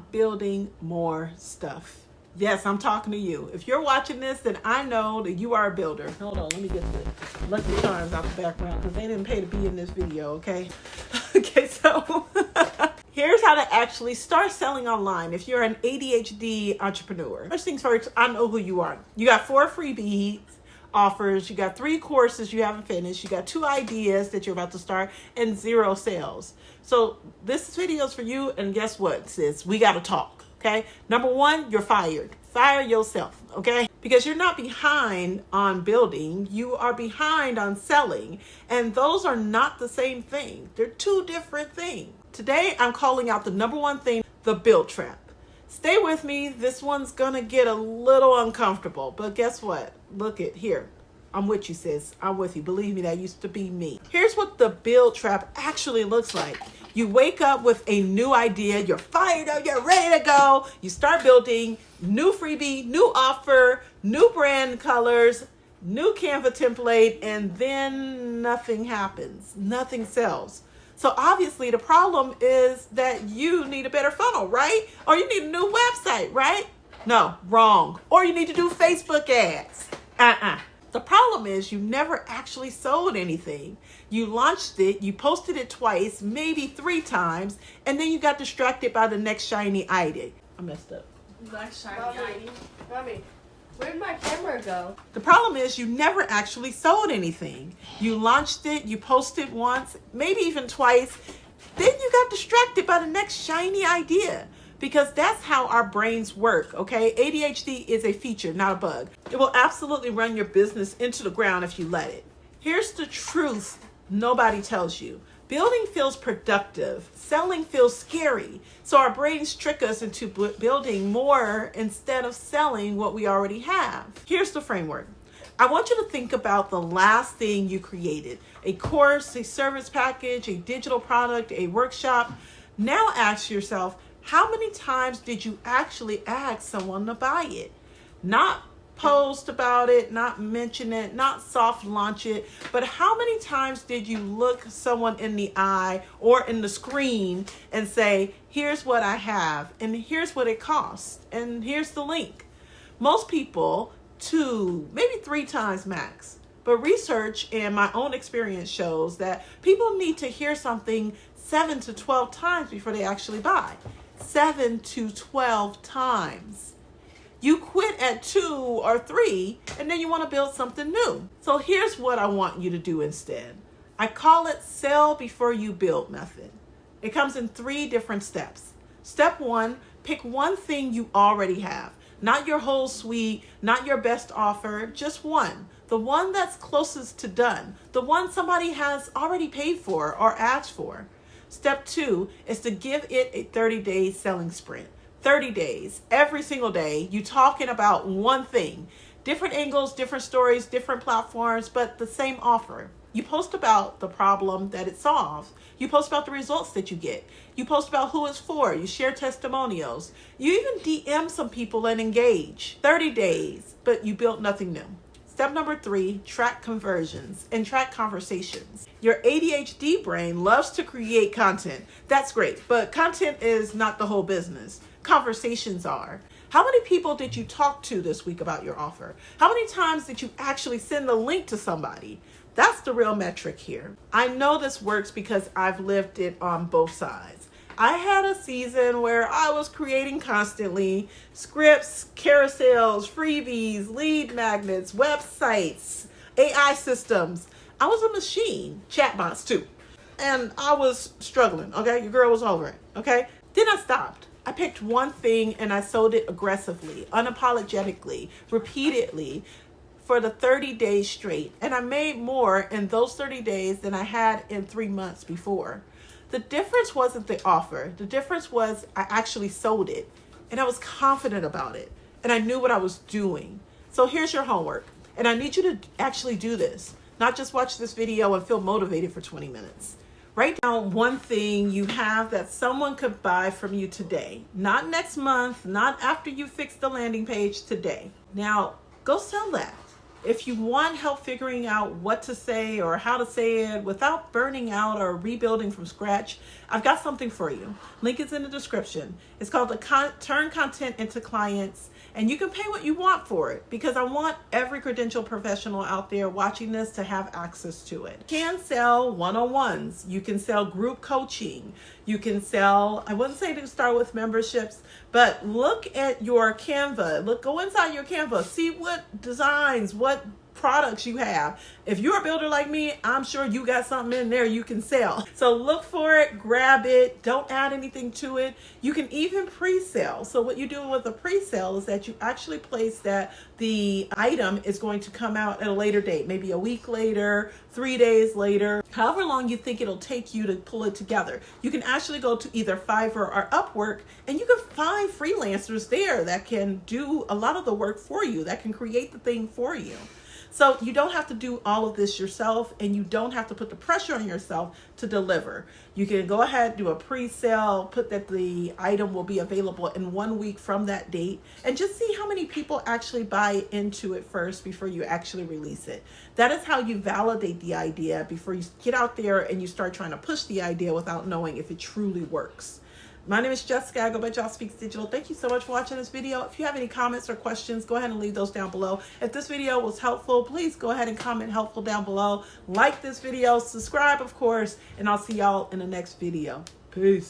start building more stuff. Yes, I'm talking to you. If you're watching this, then I know that you are a builder. Hold on, let me get the Lucky Charms out the background because they didn't pay to be in this video, okay? Okay, so here's how to actually start selling online if you're an ADHD entrepreneur. First things first, I know who you are. You got 4 freebies offers, you got 3 courses you haven't finished, you got 2 ideas that you're about to start, and 0 sales. So this video is for you, and guess what, sis? We got to talk, okay? Number 1, you're fired. Fire yourself, okay? Because you're not behind on building, you are behind on selling, and those are not the same thing. They're 2 different things. Today, I'm calling out the number 1 thing, the build trap. Stay with me. This one's gonna get a little uncomfortable, but guess what? Look at here. I'm with you, sis. I'm with you. Believe me, that used to be me. Here's what the build trap actually looks like. You wake up with a new idea. You're fired up. You're ready to go. You start building new freebie, new offer, new brand colors, new Canva template, and then nothing happens. Nothing sells. So obviously the problem is that you need a better funnel, right? Or you need a new website, right? No, wrong. Or you need to do Facebook ads. The problem is you never actually sold anything. You launched it, you posted it twice, maybe 3 times, and then you got distracted by the next shiny idea. I messed up. Next shiny idea? Mommy, where'd my camera go? The problem is you never actually sold anything. You launched it, you posted once, maybe even twice, then you got distracted by the next shiny idea. Because that's how our brains work, okay? ADHD is a feature, not a bug. It will absolutely run your business into the ground if you let it. Here's the truth nobody tells you. Building feels productive. Selling feels scary. So our brains trick us into building more instead of selling what we already have. Here's the framework. I want you to think about the last thing you created. A course, a service package, a digital product, a workshop. Now ask yourself, how many times did you actually ask someone to buy it? Not post about it, not mention it, not soft launch it, but how many times did you look someone in the eye or in the screen and say, here's what I have, and here's what it costs, and here's the link? Most people 2, maybe 3 times max. But research and my own experience shows that people need to hear something 7 to 12 times before they actually buy. 7 to 12 times. You quit at 2 or 3 and then you want to build something new. So here's what I want you to do instead. I call it sell before you build method. It comes in 3 different steps. Step 1, pick one thing you already have. Not your whole suite, not your best offer, just one. The one that's closest to done. The one somebody has already paid for or asked for. Step 2 is to give it a 30-day selling sprint. 30 days, every single day, you talking about one thing. Different angles, different stories, different platforms, but the same offer. You post about the problem that it solves. You post about the results that you get. You post about who it's for. You share testimonials. You even DM some people and engage. 30 days, but you built nothing new. Step number 3, track conversions and track conversations. Your ADHD brain loves to create content. That's great, but content is not the whole business. Conversations are. How many people did you talk to this week about your offer? How many times did you actually send the link to somebody? That's the real metric here. I know this works because I've lived it on both sides. I had a season where I was creating constantly scripts, carousels, freebies, lead magnets, websites, AI systems. I was a machine, chatbots too. And I was struggling, okay? Your girl was over it, okay? Then I stopped. I picked one thing and I sold it aggressively, unapologetically, repeatedly for the 30 days straight. And I made more in those 30 days than I had in 3 months before. The difference wasn't the offer. The difference was I actually sold it and I was confident about it and I knew what I was doing. So here's your homework. And I need you to actually do this, not just watch this video and feel motivated for 20 minutes. Write down one thing you have that someone could buy from you today, not next month, not after you fix the landing page, today. Now go sell that. If you want help figuring out what to say or how to say it without burning out or rebuilding from scratch, I've got something for you. Link is in the description. It's called Turn Content into Clients, and you can pay what you want for it because I want every credentialed professional out there watching this to have access to it. You can sell one-on-ones. You can sell group coaching. You can sell, I wouldn't say to start with memberships, but look at your Canva. Go inside your Canva. See what designs, what products you have. If you're a builder like me, I'm sure you got something in there you can sell. So look for it, grab it, don't add anything to it. You can even pre-sell. So what you do with a pre-sale is that you actually place that the item is going to come out at a later date, maybe a week later, 3 days later, however long you think it'll take you to pull it together. You can actually go to either Fiverr or Upwork, and you can find freelancers there that can do a lot of the work for you, that can create the thing for you. So you don't have to do all of this yourself, and you don't have to put the pressure on yourself to deliver. You can go ahead, do a pre-sale, put that the item will be available in 1 week from that date, and just see how many people actually buy into it first before you actually release it. That is how you validate the idea before you get out there and you start trying to push the idea without knowing if it truly works. My name is Jessica. I go by Joss Speaks Digital. Thank you so much for watching this video. If you have any comments or questions, go ahead and leave those down below. If this video was helpful, please go ahead and comment helpful down below. Like this video, subscribe, of course, and I'll see y'all in the next video. Peace.